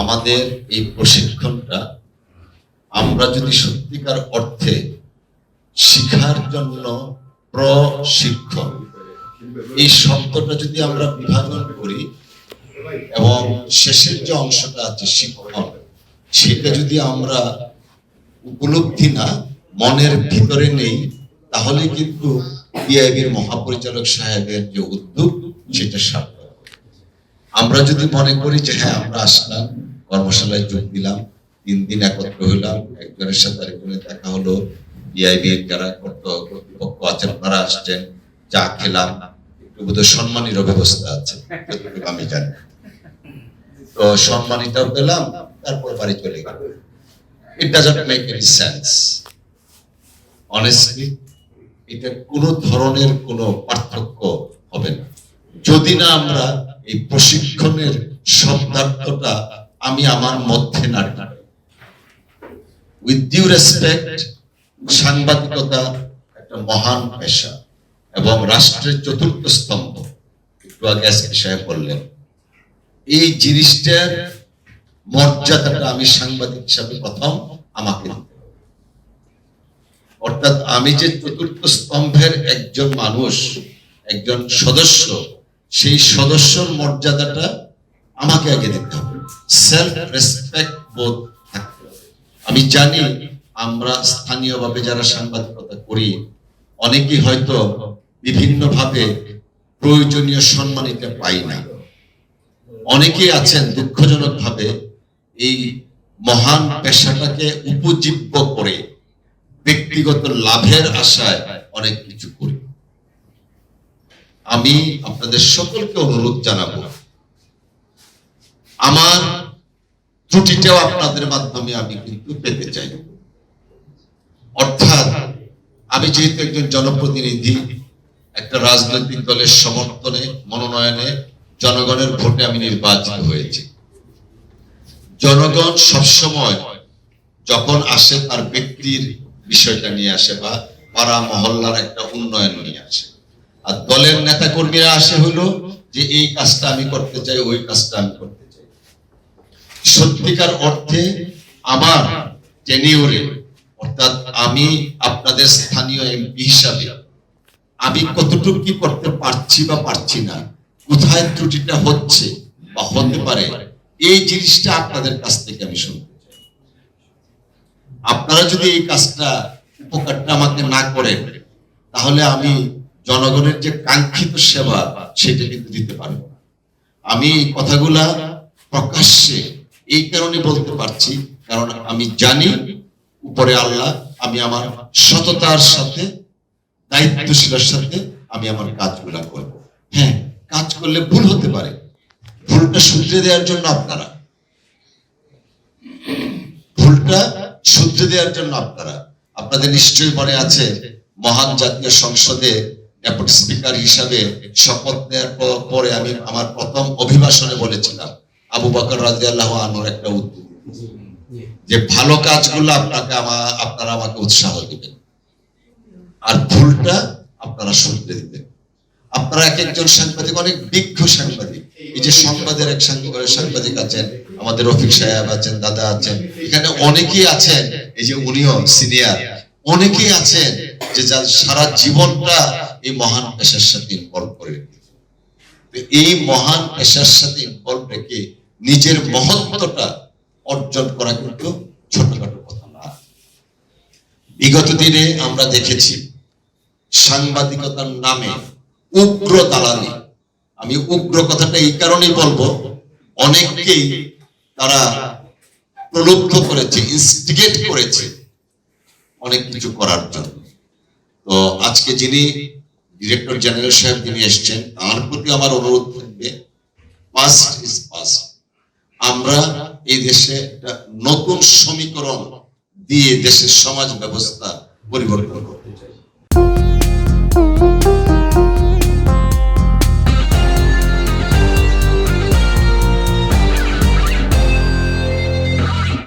আমাদের এই প্রশিক্ষণটা আমরা যদি সত্যিকার অর্থে শিক্ষার জন্য প্রশিক্ষণ এই শব্দটা যদি আমরা বিভাজন করি এবং শেষের যে অংশটা আছে শিক্ষণ, সেটা যদি আমরা উপলব্ধি না মনের ভিতরে নেই, তাহলে কিন্তু বিআইবির মহাপরিচালক সাহেবের যে উদ্যোগ সেটা সার্থক। আমরা যদি মনে করি যে হ্যাঁ আমরা আসলাম, কর্মশালায় যোগ দিলাম, 3 দিন একত্র হইলাম, একজনের সাথে আরেকজনের দেখা হলো, বিআইবির যারা কর্তৃপক্ষ আছেন তারা আসছেন, চা খেলাম, একটু বোধহয় সম্মানীর ব্যবস্থা আছে আমি জানি, তো সম্মানিটাও পেলাম, তারপর বাড়ি চলে গেল। It doesn't make any sense. Honestly, এটা কোনো ধরনের কোনো পার্থক্য হবে না যদি না আমরা এই প্রশিক্ষণের শব্দার্থটা আমি আমার মধ্যে না রাখি। উইথ ডিউ রেসপেক্ট, সাংবাদিকতা একটা মহান পেশা এবং রাষ্ট্রের চতুর্থ স্তম্ভ, একটু আগে এসপি সাহেব বললেন, এই জিনিসটার মর্যাদাটা আমি সাংবাদিক হিসাবে প্রথম আমাকে দিতে হবে। অর্থাৎ আমি যে চতুর্থ স্তম্ভের একজন মানুষ, একজন সদস্য, সেই সদস্যর মর্যাদাটা আমাকে আগে দিতে হবে, সেলফ রেসপেক্ট বোধ থাকতে হবে। আমি জানি আমরা স্থানীয়ভাবে যারা সাংবাদিকতা করি অনেকেই হয়তো বিভিন্নভাবে প্রয়োজনীয় সম্মান এটা পাই না। অনেকেই আছেন দুঃখজনক ভাবে এই মহান পেশাটাকে উপজীব্য করে ব্যক্তিগত লাভের আশায় অনেক কিছু করি। আমি আপনাদের সকলকে অনুরোধ জানাবো, আমার ত্রুটিটাও আপনাদের মাধ্যমে আমি কিন্তু পেতে চাই। অর্থাৎ আমি যেহেতু একজন জনপ্রতিনিধি, একটা রাজনৈতিক দলের সমর্থনে মনোনয়নে জনগণের ভোটে আমি নির্বাচিত হয়েছি। জনগণ সবসময় যখন আসে তার ব্যক্তির বিষয়টা নিয়ে আসে বা পাড়া মহল্লার একটা উন্নয়ন নিয়ে আসে, আর দলের নেতা কর্মীরা আসে হলো যে এই কাজটা আমি করতে চাই, ওই কাজটা আমি করতে চাই। সত্যিকার অর্থে আমার টেনিউরে, অর্থাৎ আমি আপনাদের স্থানীয় এমপি হিসাবে আমি কতটুকু কি করতে পারছি বা পারছি না, কোথায় ত্রুটিটা হচ্ছে বা হতে পারে, এই জিনিসটা আপনাদের কাছ থেকে আমি শুনতে চাই। আপনারা যদি এই কাজটা উপকারটা আমাকে না করেন, তাহলে আমি জনগণের যে কাঙ্ক্ষিত সেবা সেটা কিন্তু দিতে পারব না। আমি কথাগুলা প্রকাশ্যে এই কারণে বলতে পারছি, কারণ আমি জানি উপরে আল্লাহ, আমি আমার সততার সাথে দায়িত্বশীলের সাথে আমি আমার কাজগুলা করব। হ্যাঁ, কাজ করলে ভুল হতে পারে, ভুলটা শুধরে দেওয়ার জন্য আপনাদের নিশ্চয়ই মনে আছে, মহান জাতীয় সংসদে ডেপুটি স্পিকার হিসাবে শপথ নেওয়ার পরে আমি আমার প্রথম অভিভাষণে বলেছিলাম আবু বকর রাদিয়াল্লাহু আনহুর একটা উদ্যোগ, যে ভালো কাজগুলো আপনারা আমাকে উৎসাহ দিবেন আর ভুলটা আপনারা শুধরে দিবেন। আপনারা এক একজন সাংবাদিক অনেক বিজ্ঞ সাংবাদিক, এই যে সংবাদের এক সাংবাদিক আছেন, আমাদের রফিক সাহেব আছেন, দাদা আছেন, এখানে অনেকেই আছেন, এই যে উনিও সিনিয়র, অনেকেই আছেন যে যার সারা জীবনটা এই মহান পেশার সাথে ইনভলভ করে রেখেছে। এই মহান পেশার সাথে ইনভলভ রেখে নিজের মহত্বটা অর্জন করা কিন্তু ছোটখাটো কথা না। বিগত দিনে আমরা দেখেছি সাংবাদিকতার নামে উগ্র দালালি। আমি উগ্র কথাটা এই কারণেই বলবো, অনেককেই তারা প্রলুব্ধ করেছে, ইনস্টিগেট করেছে অনেক কিছু করার জন্য। তো আজকে যিনি ডিরেক্টর জেনারেল সাহেব যিনি এসছেন, তার প্রতি আমার অনুরোধ থাকবে, পাস্ট ইজ পাস্ট। আমরা এই দেশে একটা নতুন সমীকরণ দিয়ে দেশের সমাজ ব্যবস্থা পরিবর্তন করতে চাই।